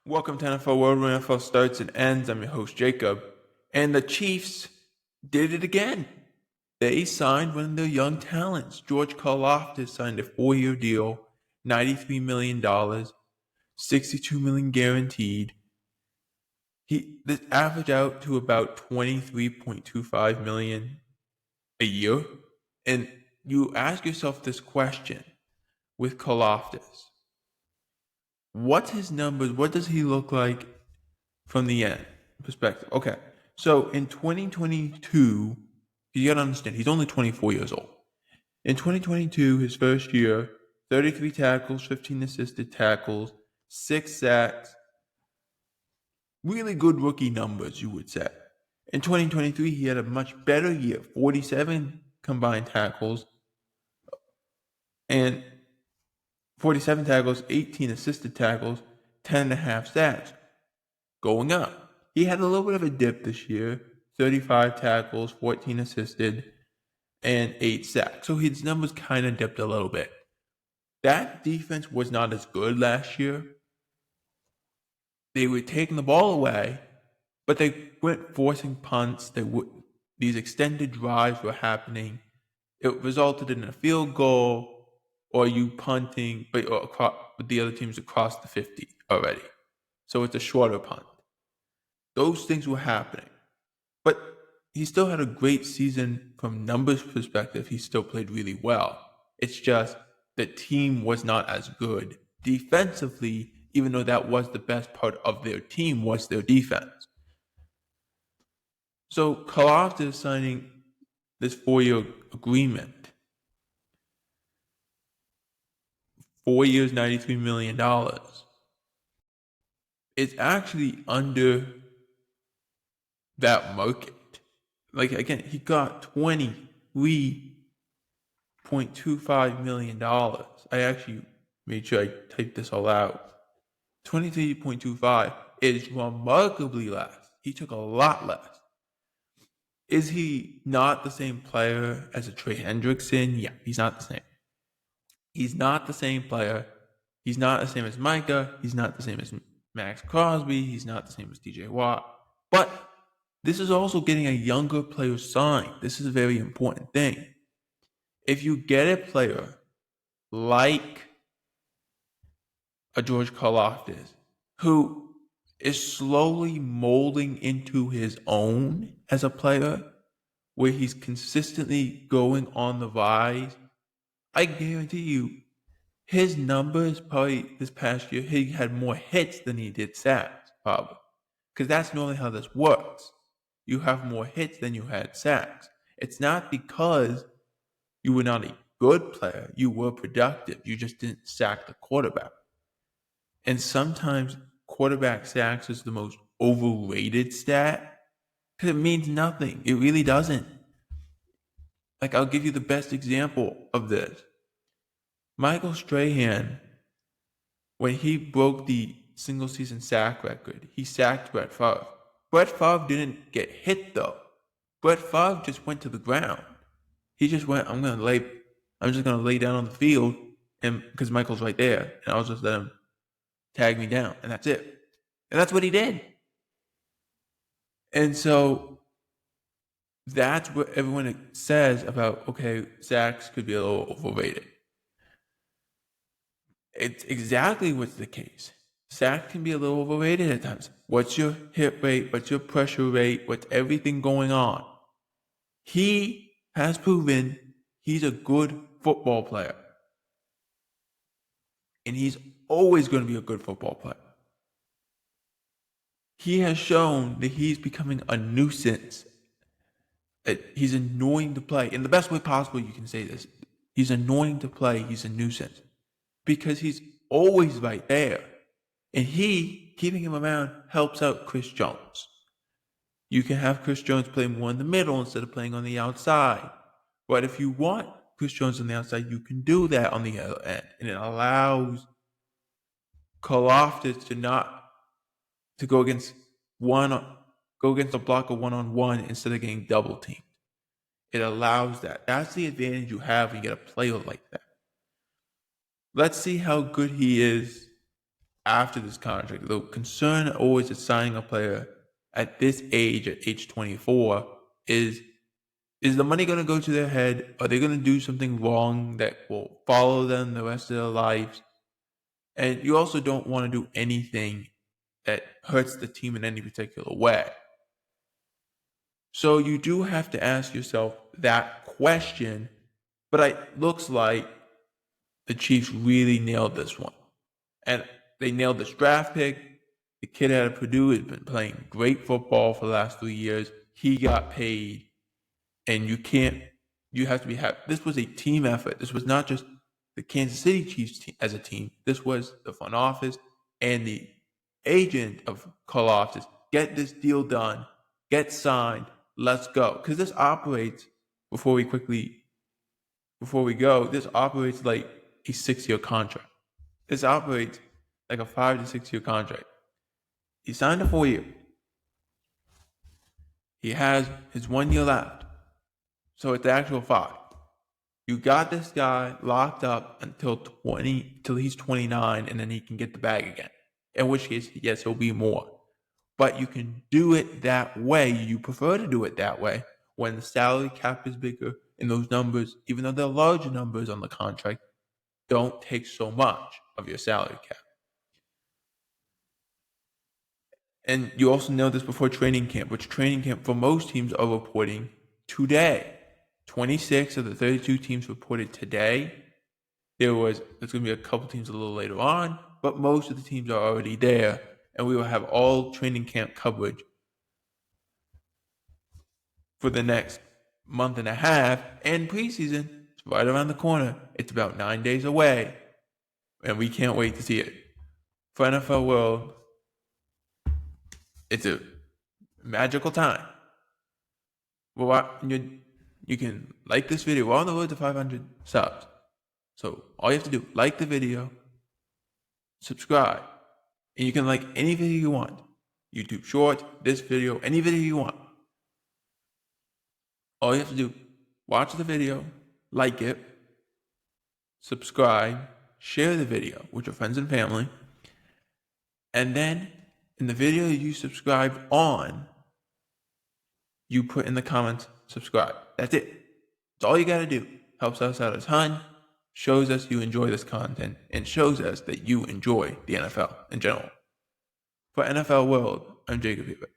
Welcome to NFL World, where NFL starts and ends. I'm your host, Jacob. And the Chiefs did it again. They signed one of their young talents. George Karlaftis signed a 4-year deal, $93 million, $62 million guaranteed. This averaged out to about $23.25 million a year. And you ask yourself this question with Karlaftis. What's his numbers? What does he look like from the end perspective? Okay, so in 2022, you gotta understand, he's only 24 years old. In 2022, his first year, 33 tackles, 15 assisted tackles, 6 sacks. Really good rookie numbers, you would say. In 2023, he had a much better year, 47 combined tackles, and 47 tackles, 18 assisted tackles, 10.5 sacks. Going up. He had a little bit of a dip this year, 35 tackles, 14 assisted, and 8 sacks. So his numbers kind of dipped a little bit. That defense was not as good last year. They were taking the ball away, but they weren't forcing punts. These extended drives were happening. It resulted in a field goal or you punting, but the other team's across the 50 already. So it's a shorter punt. Those things were happening. But he still had a great season from numbers perspective. He still played really well. It's just the team was not as good defensively, even though that was the best part of their team was their defense. So Karlaftis is signing this 4-year agreement. 4 years, $93 million. It's actually under that market. Like, again, he got $23.25 million. I actually made sure I typed this all out. 23.25 is remarkably less. He took a lot less. Is he not the same player as a Trey Hendrickson? Yeah, he's not the same. He's not the same player. He's not the same as Micah. He's not the same as Max Crosby. He's not the same as DJ Watt. But this is also getting a younger player signed. This is a very important thing. If you get a player like a George Karlaftis, who is slowly molding into his own as a player, where he's consistently going on the rise, I guarantee you, his numbers probably this past year, he had more hits than he did sacks, probably. Because that's normally how this works. You have more hits than you had sacks. It's not because you were not a good player. You were productive. You just didn't sack the quarterback. And sometimes quarterback sacks is the most overrated stat because it means nothing. It really doesn't. Like, I'll give you the best example of this. Michael Strahan, when he broke the single season sack record, he sacked Brett Favre. Brett Favre didn't get hit though. Brett Favre just went to the ground. He just went, I'm just gonna lay down on the field, and because Michael's right there, and I'll just let him tag me down, and that's it. And that's what he did. And so that's what everyone says about, okay, sacks could be a little overrated. It's exactly what's the case. Sacks can be a little overrated at times. What's your hit rate? What's your pressure rate? What's everything going on? He has proven he's a good football player. And he's always going to be a good football player. He has shown that he's becoming a nuisance. He's annoying to play. In the best way possible, you can say this. He's annoying to play. He's a nuisance. Because he's always right there. And keeping him around, helps out Chris Jones. You can have Chris Jones play more in the middle instead of playing on the outside. But if you want Chris Jones on the outside, you can do that on the other end. And it allows Karlaftis to go against a blocker one-on-one instead of getting double teamed. It allows that. That's the advantage you have when you get a player like that. Let's see how good he is after this contract. The concern always is signing a player at this age, at age 24, is the money going to go to their head? Are they going to do something wrong that will follow them the rest of their lives? And you also don't want to do anything that hurts the team in any particular way. So you do have to ask yourself that question, but it looks like the Chiefs really nailed this one. And they nailed this draft pick. The kid out of Purdue has been playing great football for the last 3 years. He got paid, and you have to be happy. This was a team effort. This was not just the Kansas City Chiefs as a team. This was the front office and the agent of Karlaftis. Get this deal done. Get signed. Let's go. Because this operates, before we go, this operates like a 6-year contract. This operates like a 5 to 6 year contract. He signed a 4-year. He has his 1 year left. So it's the actual 5. You got this guy locked up until he's 29, and then he can get the bag again. In which case, yes, he'll be more. But you can do it that way. You prefer to do it that way when the salary cap is bigger, and those numbers, even though they're larger numbers on the contract, don't take so much of your salary cap. And you also know this before training camp, which training camp for most teams are reporting today. 26 of the 32 teams reported today. There's going to be a couple teams a little later on, but most of the teams are already there. And we will have all training camp coverage for the next month and a half. And preseason is right around the corner. It's about 9 days away. And we can't wait to see it. For NFL World, it's a magical time. Well, you can like this video. We're on the road to 500 subs. So all you have to do, like the video, subscribe, and you can like any video you want. YouTube Shorts, this video, any video you want. All you have to do, watch the video, like it, subscribe, share the video with your friends and family, and then in the video you subscribed on, you put in the comments, subscribe. That's it. That's all you got to do. Helps us out a ton, shows us you enjoy this content, and shows us that you enjoy the NFL in general. For NFL World, I'm Jacob Hebert.